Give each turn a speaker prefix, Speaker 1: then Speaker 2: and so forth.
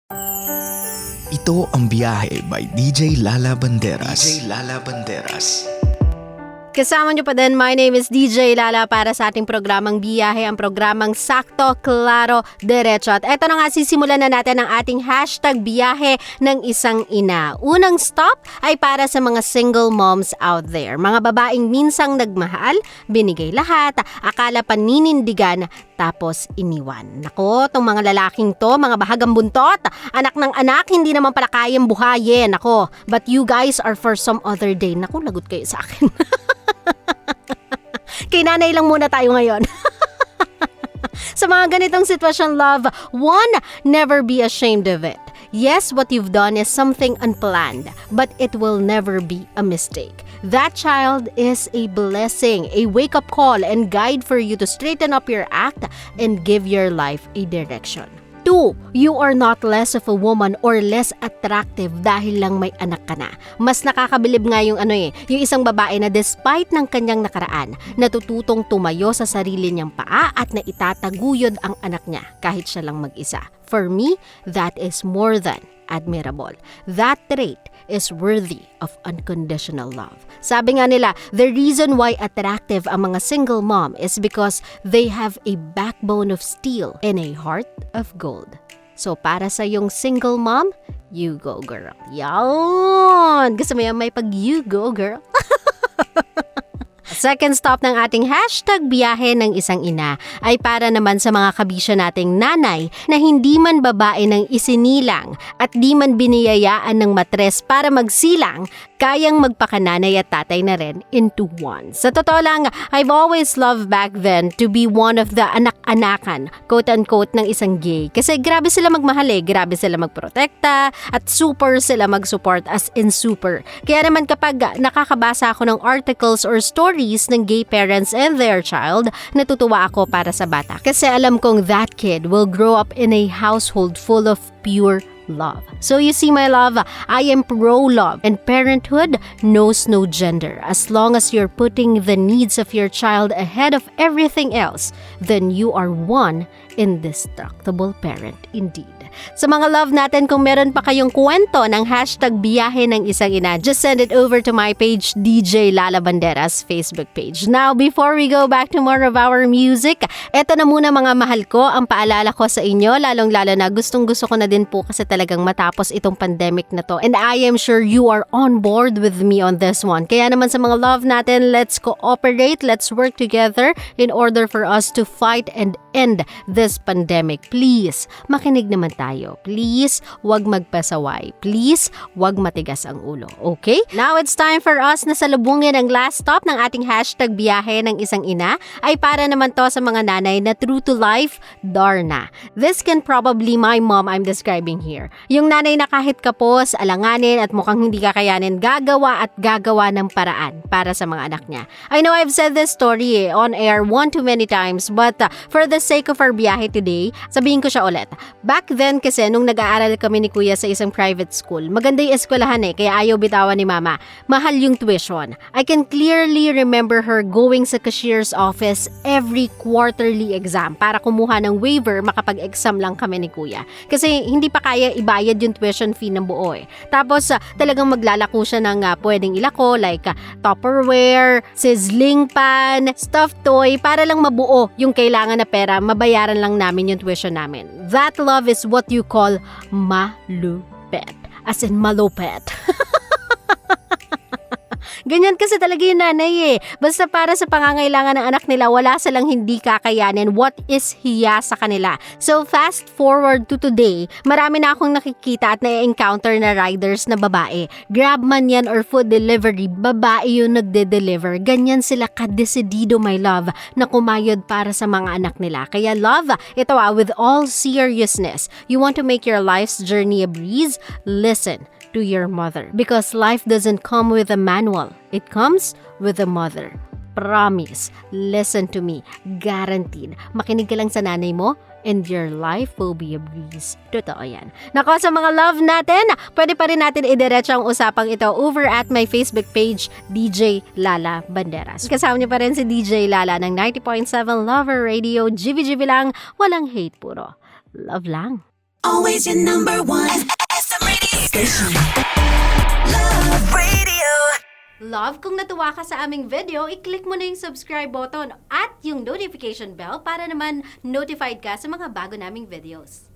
Speaker 1: Ito ang Biyahe by DJ Lala Banderas. DJ Lala Banderas.
Speaker 2: Kasama nyo pa din, my name is DJ Lala para sa ating programang Biyahe, ang programang sakto, klaro, diretso. At eto na nga, sisimulan na natin ang ating hashtag Biyahe ng isang ina. Unang stop ay para sa mga single moms out there. Mga babaeng minsang nagmahal, binigay lahat, akala paninindigan, tapos iniwan. Nako, tong mga lalaking to, mga bahagang buntot, anak ng anak, hindi naman pala kayang buhayin. Nako, but you guys are for some other day. Nako, lagot kayo sa akin. Kay nanay lang muna tayo ngayon. Sa mga ganitong sitwasyon, love, one, never be ashamed of it. Yes, what you've done is something unplanned, but it will never be a mistake. That child is a blessing, a wake-up call and guide for you to straighten up your act and give your life a direction. 2, you are not less of a woman or less attractive dahil lang may anak ka na. Mas nakakabilib nga yung yung isang babae na despite ng kanyang nakaraan, natututong tumayo sa sarili niyang paa at na itataguyod ang anak niya kahit siya lang mag-isa. For me, that is more than admirable. That trait is worthy of unconditional love. Sabi nga nila, the reason why attractive ang mga single mom is because they have a backbone of steel and a heart of gold. So para sa yung single mom, you go girl. Yan! Gusto mo yan may pag you go girl? Second stop ng ating hashtag Biyahe ng isang ina ay para naman sa mga kabisyo nating nanay na hindi man babae ng isinilang at di man biniyayaan ng matres para magsilang, kayang magpakananay at tatay na rin into one. Sa totoo lang, I've always loved back then to be one of the anak-anakan, quote-unquote, ng isang gay. Kasi grabe sila magmahal grabe sila magprotekta at super sila mag-support as in super. Kaya naman kapag nakakabasa ako ng articles or stories ng gay parents and their child, natutuwa ako para sa bata. Kasi alam kong that kid will grow up in a household full of pure love. So you see, my love, I am pro-love and parenthood knows no gender. As long as you're putting the needs of your child ahead of everything else, then you are one indestructible parent indeed. Sa mga love natin, kung meron pa kayong kwento ng hashtag Biyahe ng isang ina, just send it over to my page, DJ Lala Banderas Facebook page. Now, before we go back to more of our music, eto na muna mga mahal ko, ang paalala ko sa inyo, lalong-lalo na gustong-gusto ko na din po kasi talagang matapos itong pandemic na to. And I am sure you are on board with me on this one. Kaya naman sa mga love natin, let's cooperate, let's work together in order for us to fight and end this pandemic. Please, makinig naman tayo. Please, wag magpasaway. Please, wag matigas ang ulo. Okay? Now it's time for us na salubungin ang last stop ng ating hashtag Biyahe ng isang ina ay para naman to sa mga nanay na true to life, Darna. This can probably my mom I'm describing here. Yung nanay na kahit kapos, alanganin at mukhang hindi kakayanin, gagawa at gagawa ng paraan para sa mga anak niya. I know I've said this story on air one too many times, but for the sake of our biyahe today, sabihin ko siya ulit. Back then kasi nung nag-aaral kami ni Kuya sa isang private school, maganda yung eskwelahan kaya ayaw bitawan ni Mama. Mahal yung tuition. I can clearly remember her going sa cashier's office every quarterly exam para kumuha ng waiver, makapag-exam lang kami ni Kuya. Kasi hindi pa kaya ibayad yung tuition fee ng buo Tapos talagang maglalako siya ng pwedeng ilako like Tupperware, sizzling pan, stuffed toy para lang mabuo yung kailangan na pera, mabayaran lang namin yung tuition namin. That love is what you call malupet. As in malupet. Ganyan kasi talaga yung nanay Basta para sa pangangailangan ng anak nila, wala silang hindi kakayanin. What is hiya sa kanila? So fast forward to today, marami na akong nakikita at na-encounter na riders na babae. Grab man yan or food delivery, babae yung nagde-deliver. Ganyan sila kadesidido, my love, na kumayod para sa mga anak nila. Kaya love, ito with all seriousness, you want to make your life's journey a breeze? Listen to your mother. Because life doesn't come with a manual. It comes with a mother. Promise. Listen to me. Guaranteed. Makinig ka lang sa nanay mo and your life will be a breeze. Totoo yan. Nako, sa mga love natin, pwede pa rin natin idiretso ang usapang ito over at my Facebook page, DJ Lala Banderas. Kasama niyo pa rin si DJ Lala ng 90.7 Lover Radio. GB lang, walang hate, puro love lang.
Speaker 3: Always your number one. SM Radio Station. Love Radio.
Speaker 2: Love, kung natuwa ka sa aming video, i-click mo na yung subscribe button at yung notification bell para naman notified ka sa mga bago naming videos.